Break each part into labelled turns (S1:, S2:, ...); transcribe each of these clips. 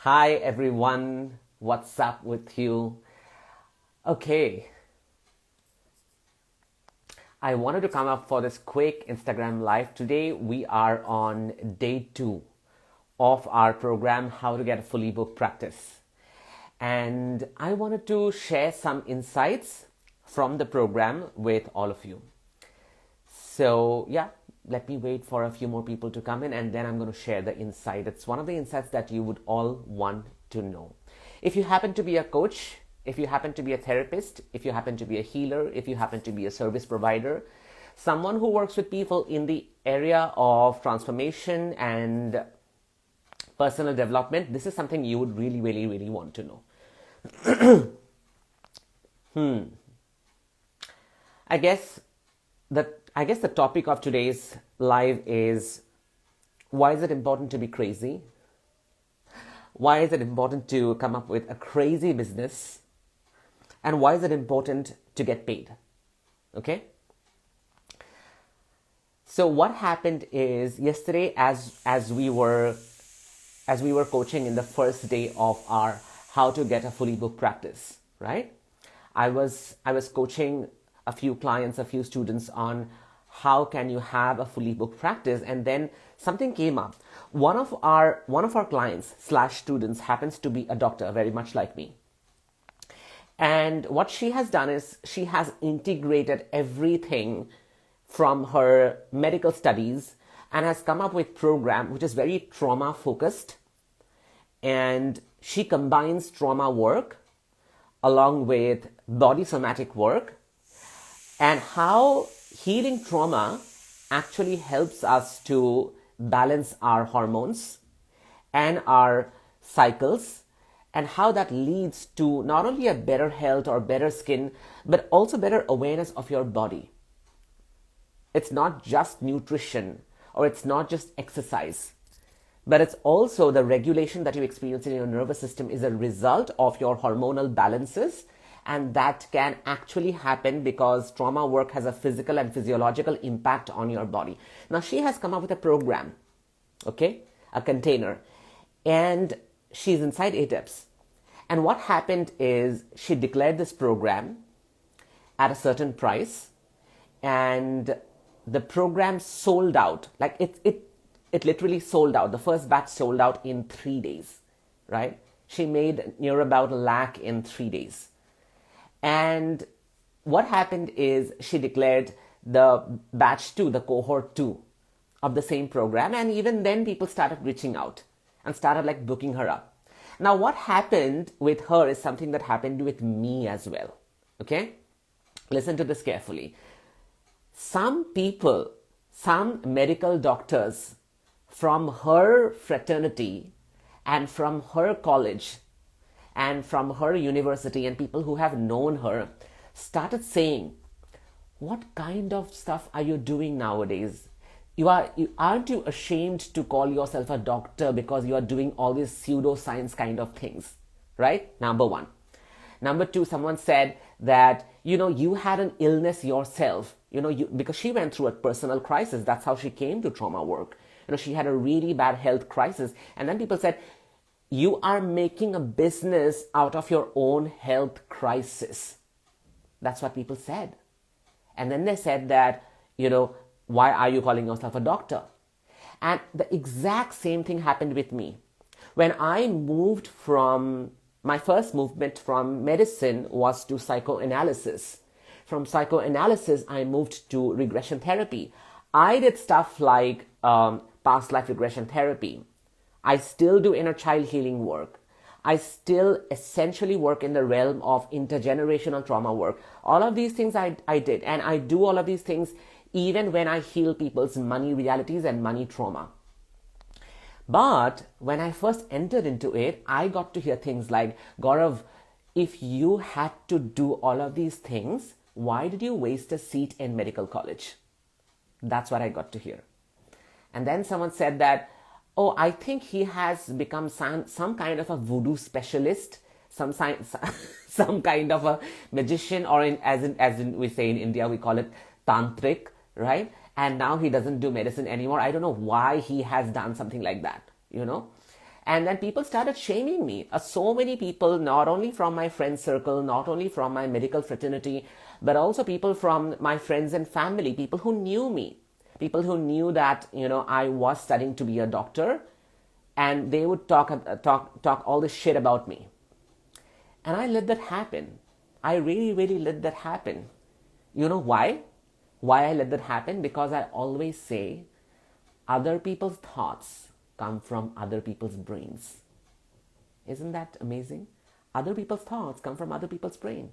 S1: Hi everyone, what's up with you? Okay, I wanted to come up for this quick Instagram live. Today we are on day 2 of our program, How to Get a Fully Booked Practice. And I wanted to share some insights from the program with all of you. So, yeah, let me wait for a few more people to come in and then I'm going to share the insight. It's one of the insights that you would all want to know. If you happen to be a coach, if you happen to be a therapist, if you happen to be a healer, if you happen to be a service provider, someone who works with people in the area of transformation and personal development, this is something you would really, really, really want to know. I guess the topic of today's live is, why is it important to be crazy? Why is it important to come up with a crazy business? And why is it important to get paid? Okay? So what happened is yesterday as we were coaching in the first day of our How to Get a Fully Booked Practice, right? I was coaching a few clients, a few students on how can you have a fully booked practice, and then something came up. One of our clients / students happens to be a doctor, very much like me. And what she has done is she has integrated everything from her medical studies and has come up with a program which is very trauma focused, and she combines trauma work along with body somatic work, and how healing trauma actually helps us to balance our hormones and our cycles, and how that leads to not only a better health or better skin, but also better awareness of your body. It's not just nutrition or it's not just exercise, but it's also the regulation that you experience in your nervous system is a result of your hormonal balances. And that can actually happen because trauma work has a physical and physiological impact on your body. Now, she has come up with a program, okay, a container, and she's inside ATIPS. And what happened is she declared this program at a certain price, and the program sold out. Like it literally sold out. The first batch sold out in 3 days, right? She made near about $100,000 in 3 days. And what happened is she declared the batch 2, the cohort 2 of the same program. And even then people started reaching out and started like booking her up. Now what happened with her is something that happened with me as well. Okay? Listen to this carefully. Some people, some medical doctors from her fraternity and from her college and from her university, and people who have known her started saying, what kind of stuff are you doing nowadays? Aren't you ashamed to call yourself a doctor because you are doing all these pseudoscience kind of things, right? Number one. Number two, someone said that, you had an illness yourself, because she went through a personal crisis. That's how she came to trauma work. She had a really bad health crisis. And then people said, you are making a business out of your own health crisis. That's what people said. And then they said that, why are you calling yourself a doctor? And the exact same thing happened with me. When I moved from, my first movement from medicine was to psychoanalysis. From psychoanalysis, I moved to regression therapy. I did stuff like past life regression therapy. I still do inner child healing work. I still essentially work in the realm of intergenerational trauma work. All of these things I did. And I do all of these things even when I heal people's money realities and money trauma. But when I first entered into it, I got to hear things like, Gaurav, if you had to do all of these things, why did you waste a seat in medical college? That's what I got to hear. And then someone said that, oh, I think he has become some kind of a voodoo specialist, some kind of a magician, or as in we say in India, we call it tantric, right? And now he doesn't do medicine anymore. I don't know why he has done something like that, And then people started shaming me. So many people, not only from my friend circle, not only from my medical fraternity, but also people from my friends and family, people who knew me, people who knew that, I was studying to be a doctor, and they would talk all this shit about me. And I let that happen. I really, really let that happen. You know why? Why I let that happen? Because I always say, other people's thoughts come from other people's brains. Isn't that amazing? Other people's thoughts come from other people's brain.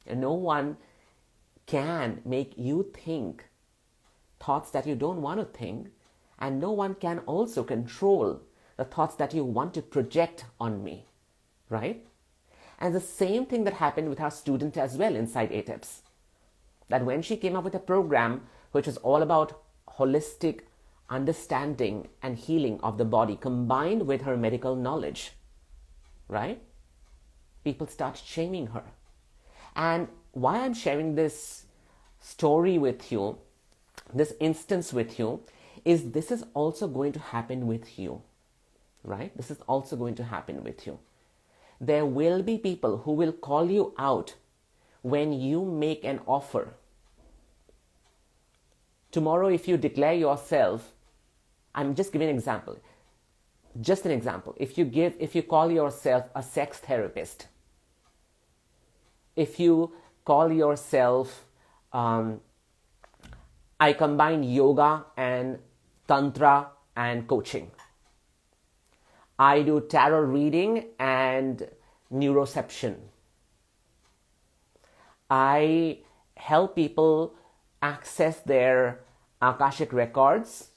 S1: And no one can make you think thoughts that you don't want to think, and no one can also control the thoughts that you want to project on me, right? And the same thing that happened with our student as well inside ATIPS. That when she came up with a program which was all about holistic understanding and healing of the body combined with her medical knowledge, right? People start shaming her. And why I'm sharing this story with you, this instance with you, is this is also going to happen with you, right? This is also going to happen with you. There will be people who will call you out when you make an offer. Tomorrow, if you declare yourself, I'm just giving an example. Just an example. If you call yourself a sex therapist, if you call yourself, I combine yoga and tantra and coaching. I do tarot reading and neuroception. I help people access their Akashic records,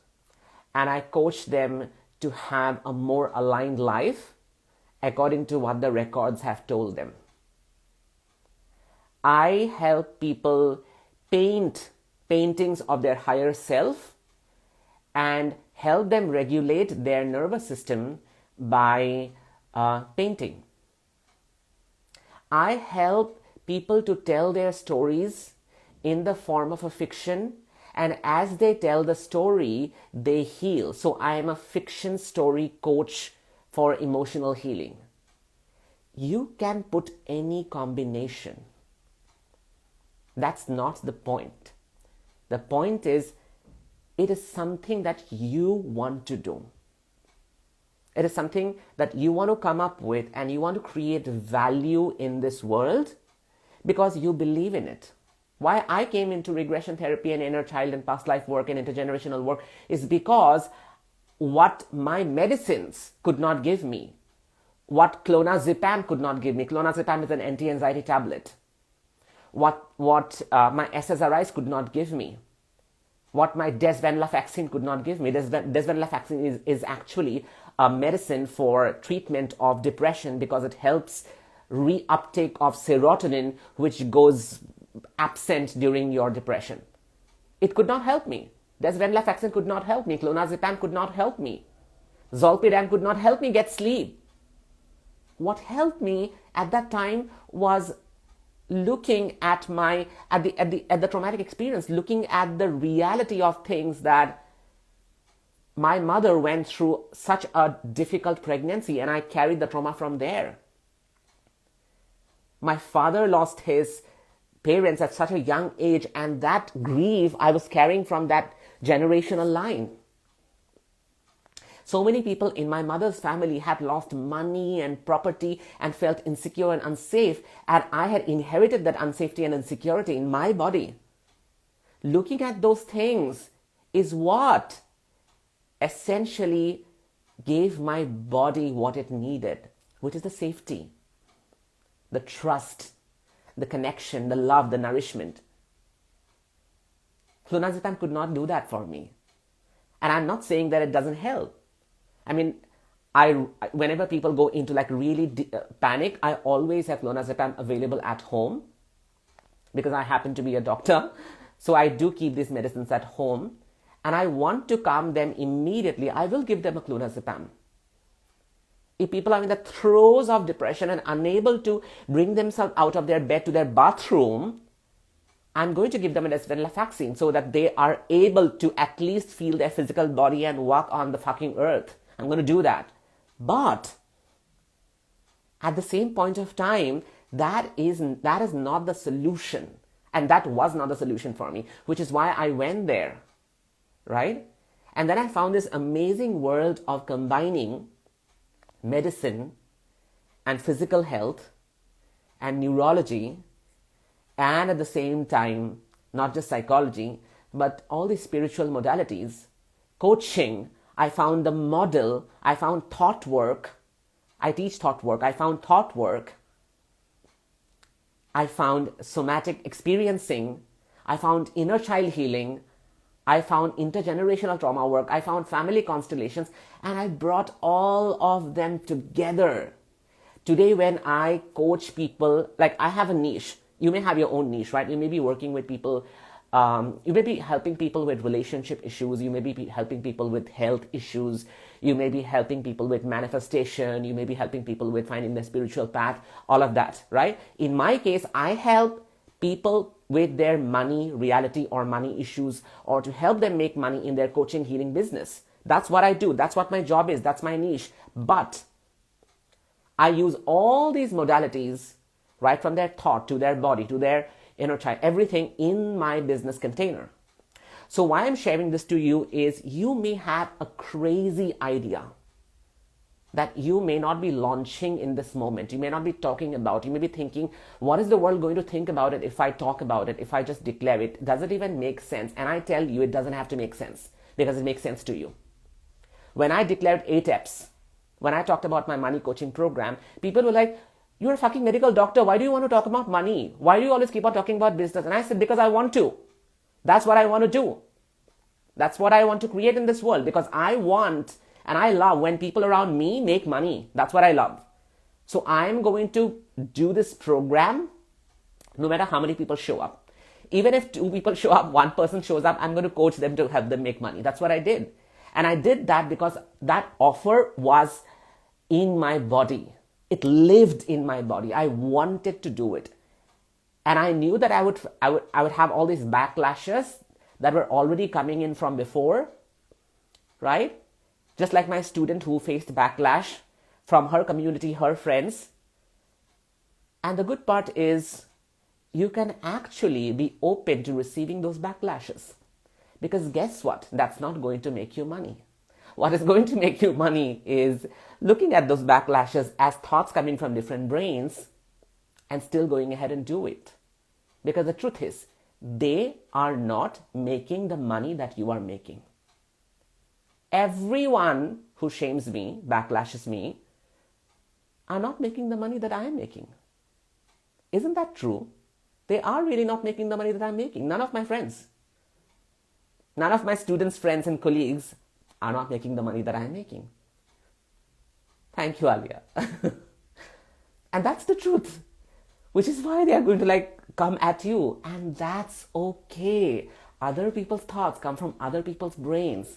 S1: and I coach them to have a more aligned life according to what the records have told them. I help people paint paintings of their higher self and help them regulate their nervous system by painting. I help people to tell their stories in the form of a fiction, and as they tell the story, they heal. So I am a fiction story coach for emotional healing. You can put any combination. That's not the point. The point is, it is something that you want to do. It is something that you want to come up with, and you want to create value in this world because you believe in it. Why I came into regression therapy and inner child and past life work and intergenerational work is because what my medicines could not give me, what clonazepam could not give me. Clonazepam is an anti-anxiety tablet. What my SSRIs could not give me. What my desvenlafaxine could not give me. Desvenlafaxine is actually a medicine for treatment of depression because it helps reuptake of serotonin, which goes absent during your depression. It could not help me. Desvenlafaxine could not help me. Clonazepam could not help me. Zolpidem could not help me get sleep. What helped me at that time was looking at the traumatic experience, looking at the reality of things, that my mother went through such a difficult pregnancy and I carried the trauma from there. My father lost his parents at such a young age, and that grief I was carrying from that generational line. So many people in my mother's family had lost money and property and felt insecure and unsafe, and I had inherited that unsafety and insecurity in my body. Looking at those things is what essentially gave my body what it needed, which is the safety, the trust, the connection, the love, the nourishment. Clonazepam could not do that for me. And I'm not saying that it doesn't help. I mean, whenever people go into really panic, I always have clonazepam available at home because I happen to be a doctor. So I do keep these medicines at home, and I want to calm them immediately. I will give them a clonazepam. If people are in the throes of depression and unable to bring themselves out of their bed to their bathroom, I'm going to give them a desvenlafaxine so that they are able to at least feel their physical body and walk on the fucking earth. I'm going to do that. But at the same point of time, that is not the solution. And that was not the solution for me, which is why I went there, right? And then I found this amazing world of combining medicine and physical health and neurology, and at the same time, not just psychology, but all these spiritual modalities, coaching. I found the model, I found thought work. I teach thought work. I found thought work. I found somatic experiencing. I found inner child healing. I found intergenerational trauma work. I found family constellations, and I brought all of them together. Today, when I coach people, like I have a niche. You may have your own niche, right? You may be working with people. You may be helping people with relationship issues. You may be helping people with health issues. You may be helping people with manifestation. You may be helping people with finding their spiritual path, all of that, right? In my case, I help people with their money reality or money issues, or to help them make money in their coaching healing business. That's what I do. That's what my job is. That's my niche. But I use all these modalities, right from their thought to their body to their inner child, everything in my business container. So why I'm sharing this to you is you may have a crazy idea that you may not be launching in this moment. You may not be talking about. You may be thinking, what is the world going to think about it if I talk about it, if I just declare it? Does it even make sense? And I tell you, it doesn't have to make sense, because it makes sense to you. When I declared ATEPS, when I talked about my money coaching program, people were like, you're a fucking medical doctor. Why do you want to talk about money? Why do you always keep on talking about business? And I said, because I want to. That's what I want to do. That's what I want to create in this world, because I want and I love when people around me make money. That's what I love. So I'm going to do this program no matter how many people show up. Even if 2 people show up, 1 person shows up, I'm going to coach them to help them make money. That's what I did. And I did that because that offer was in my body. It lived in my body. I wanted to do it. And I knew that I would have all these backlashes that were already coming in from before, right? Just like my student who faced backlash from her community, her friends. And the good part is you can actually be open to receiving those backlashes. Because guess what? That's not going to make you money. What is going to make you money is looking at those backlashes as thoughts coming from different brains and still going ahead and do it. Because the truth is, they are not making the money that you are making. Everyone who shames me, backlashes me, are not making the money that I am making. Isn't that true? They are really not making the money that I'm making. None of my friends, none of my students, friends, and colleagues are not making the money that I'm making. Thank you, Alia. And that's the truth, which is why they are going to come at you. And that's okay. Other people's thoughts come from other people's brains.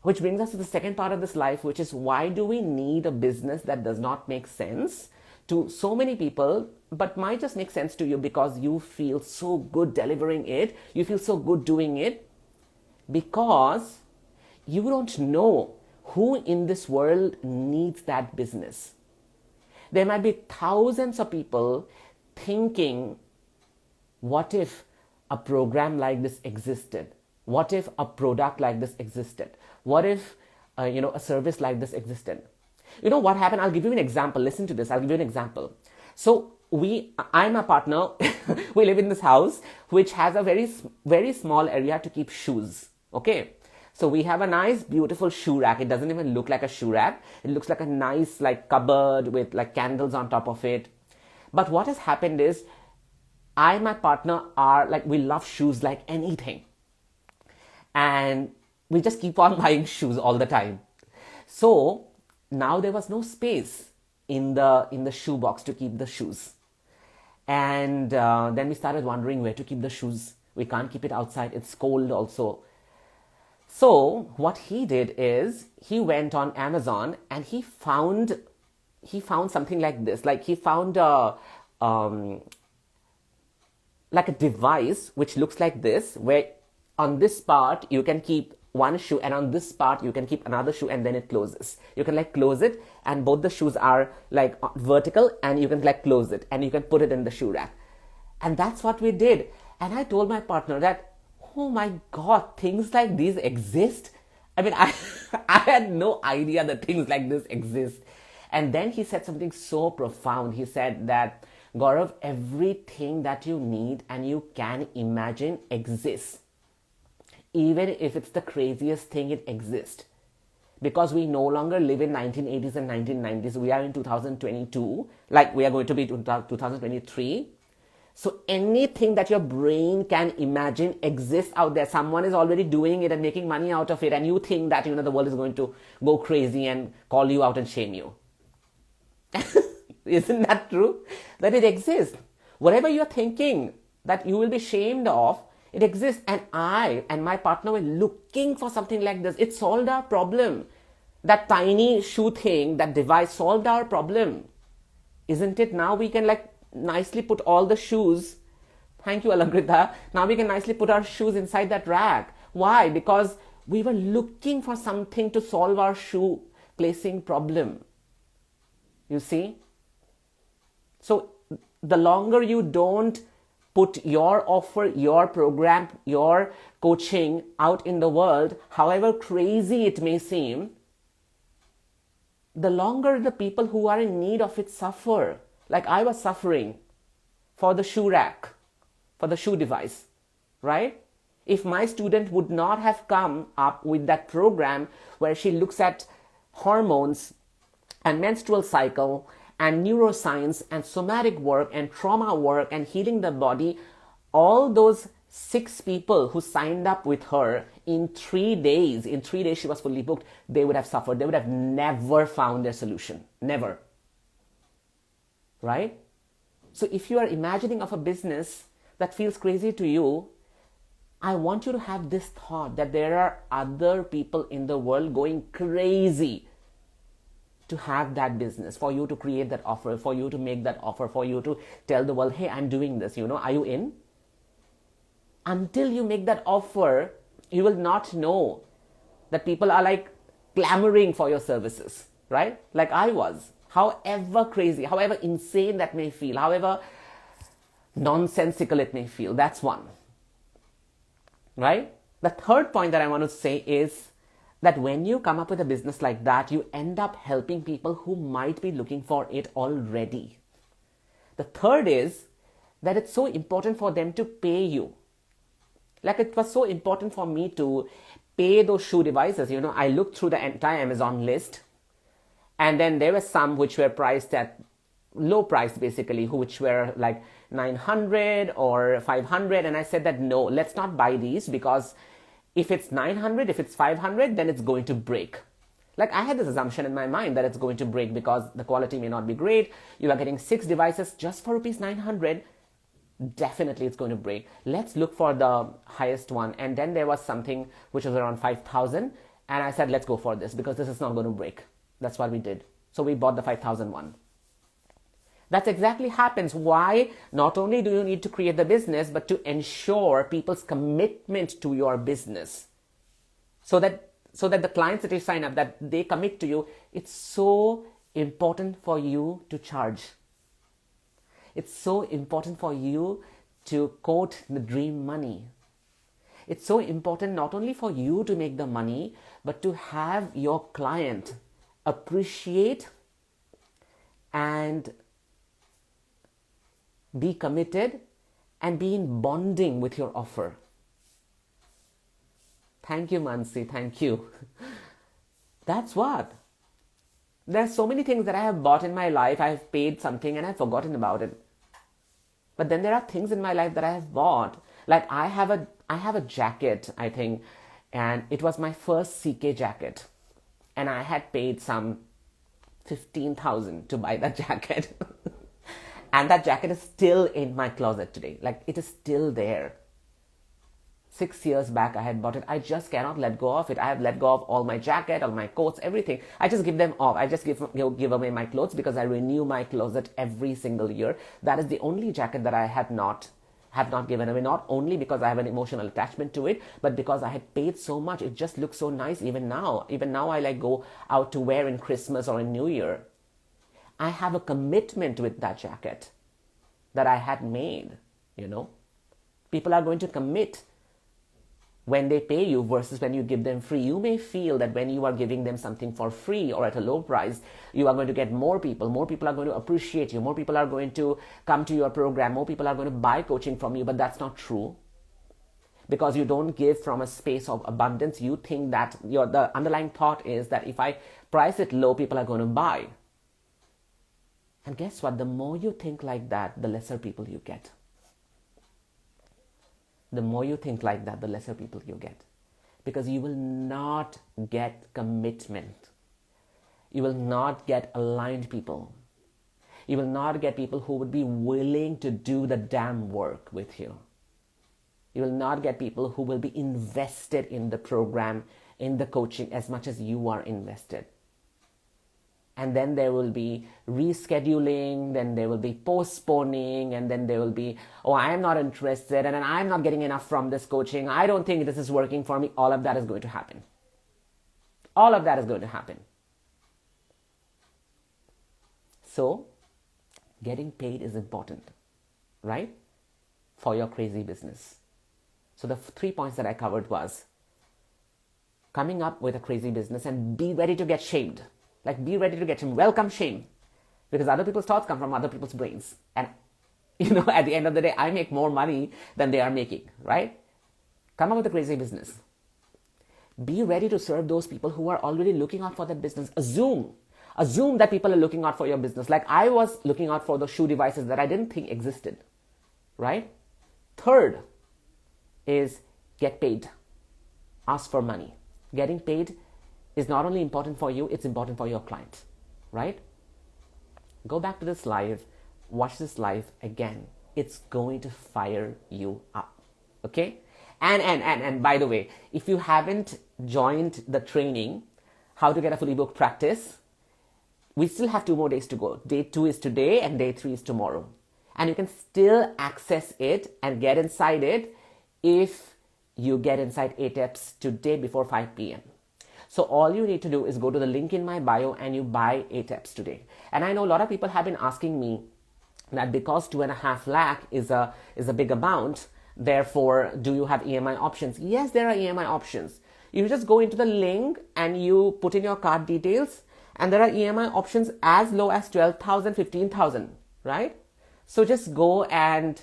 S1: Which brings us to the second part of this life, which is, why do we need a business that does not make sense to so many people, but might just make sense to you because you feel so good delivering it, you feel so good doing it, because you don't know who in this world needs that business. There might be thousands of people thinking, what if a program like this existed? What if a product like this existed? What if, a service like this existed? You know what happened? I'll give you an example. Listen to this. I'll give you an example. So I'm a partner. We live in this house, which has a very, very small area to keep shoes. Okay. So we have a nice, beautiful shoe rack. It doesn't even look like a shoe rack. It looks like a nice, cupboard with candles on top of it. But what has happened is, I and my partner are we love shoes like anything. And we just keep on buying shoes all the time. So now there was no space in the shoe box to keep the shoes. And then we started wondering where to keep the shoes. We can't keep it outside. It's cold also. So what he did is he went on Amazon and he found something like this. He found a device which looks like this, where on this part you can keep one shoe, and on this part you can keep another shoe, and then it closes. You can like close it, and both the shoes are like vertical, and you can like close it, and you can put it in the shoe rack. And that's what we did. And I told my partner that, oh my God, things like these exist. I mean, I had no idea that things like this exist. And then he said something so profound. He said that, Gaurav, everything that you need and you can imagine exists. Even if it's the craziest thing, it exists. Because we no longer live in 1980s and 1990s. We are in 2022, like we are going to be 2023. So anything that your brain can imagine exists out there. Someone is already doing it and making money out of it, and you think that the world is going to go crazy and call you out and shame you. Isn't that true? That it exists. Whatever you're thinking that you will be shamed of, it exists. And I and my partner were looking for something like this. It solved our problem. That tiny shoe thing, that device solved our problem. Isn't it? Now we can like nicely put all the shoes. Thank you, Alankrita. Now we can nicely put our shoes inside that rack. Why? Because we were looking for something to solve our shoe placing problem. You see? So the longer you don't put your offer, your program, your coaching out in the world, however crazy it may seem, the longer the people who are in need of it suffer. Like I was suffering for the shoe rack, for the shoe device, right? If my student would not have come up with that program where she looks at hormones and menstrual cycle and neuroscience and somatic work and trauma work and healing the body, all those 6 people who signed up with her in 3 days, she was fully booked, they would have suffered. They would have never found their solution. Never. Right? So if you are imagining of a business that feels crazy to you, I want you to have this thought that there are other people in the world going crazy to have that business, for you to create that offer, for you to make that offer, for you to tell the world, hey, I'm doing this, are you in? Until you make that offer, you will not know that people are like clamoring for your services, right? Like I was. However crazy, however insane that may feel, however nonsensical it may feel, that's one. Right? The third point that I want to say is that when you come up with a business like that, you end up helping people who might be looking for it already. The third is that it's so important for them to pay you. Like it was so important for me to pay those shoe devices. I looked through the entire Amazon list. And then there were some which were priced at low price, basically, which were like 900 or 500. And I said that, no, let's not buy these, because if it's 900, if it's 500, then it's going to break. Like I had this assumption in my mind that it's going to break because the quality may not be great. You are getting 6 devices just for rupees 900. Definitely it's going to break. Let's look for the highest one. And then there was something which was around 5,000. And I said, let's go for this because this is not going to break. That's what we did. So we bought the 5,000 one. That's exactly happens. Why? Not only do you need to create the business, but to ensure people's commitment to your business. So that the clients that you sign up, that they commit to you, it's so important for you to charge. It's so important for you to quote the dream money. It's so important not only for you to make the money, but to have your client appreciate and be committed and be in bonding with your offer. Thank you, Mansi. Thank you. That's what. There's so many things that I have bought in my life. I have paid something and I've forgotten about it. But then there are things in my life that I have bought. Like I have a jacket, I think, and it was my first CK jacket. And I had paid some 15,000 to buy that jacket. And that jacket is still in my closet today. Like it is still there. 6 years back I had bought it. I just cannot let go of it. I have let go of all my jacket, all my coats, everything. I just give them off. I just give away my clothes because I renew my closet every single year. That is the only jacket that I have not have not given away, not only because I have an emotional attachment to it, but because I had paid so much. It just looks so nice even now. Even now I like go out to wear in Christmas or in New Year. I have a commitment with that jacket that I had made, you know. People are going to commit when they pay you versus when you give them free. You may feel that when you are giving them something for free or at a low price, you are going to get more people. More people are going to appreciate you. More people are going to come to your program. More people are going to buy coaching from you, but that's not true. Because you don't give from a space of abundance. You think that the underlying thought is that if I price it low, people are going to buy. And guess what? The more you think like that, the lesser people you get. The more you think like that, the lesser people you get. Because you will not get commitment. You will not get aligned people. You will not get people who would be willing to do the damn work with you. You will not get people who will be invested in the program, in the coaching as much as you are invested. And then there will be rescheduling, then there will be postponing, and then there will be, oh, I'm not interested, and I'm not getting enough from this coaching. I don't think this is working for me. All of that is going to happen. All of that is going to happen. So, getting paid is important, right? For your crazy business. So the 3 points that I covered was coming up with a crazy business and be ready to get shamed. Like, be ready to get shame. Welcome shame. Because other people's thoughts come from other people's brains. And, at the end of the day, I make more money than they are making, right? Come up with a crazy business. Be ready to serve those people who are already looking out for that business. Assume that people are looking out for your business. Like I was looking out for those shoe devices that I didn't think existed, right? Third is get paid. Ask for money. Getting paid is not only important for you, it's important for your client, right? Go back to this live, watch this live again. It's going to fire you up, okay? And by the way, if you haven't joined the training, how to get a fully booked practice, we still have 2 more days to go. Day 2 is today and day 3 is tomorrow. And you can still access it and get inside it if you get inside ATEPS today before 5 p.m. So all you need to do is go to the link in my bio and you buy ATEPS today. And I know a lot of people have been asking me that because 2.5 lakh is a big amount, therefore, do you have EMI options? Yes, there are EMI options. You just go into the link and you put in your card details, and there are EMI options as low as 12,000, 15,000, right? So just go and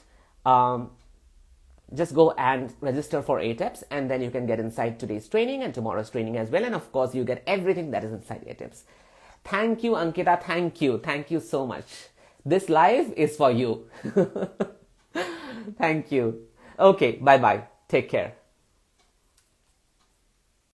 S1: register for ATEPS, and then you can get inside today's training and tomorrow's training as well. And of course, you get everything that is inside ATEPS. Thank you, Ankita. Thank you. Thank you so much. This live is for you. Thank you. Okay, bye-bye. Take care.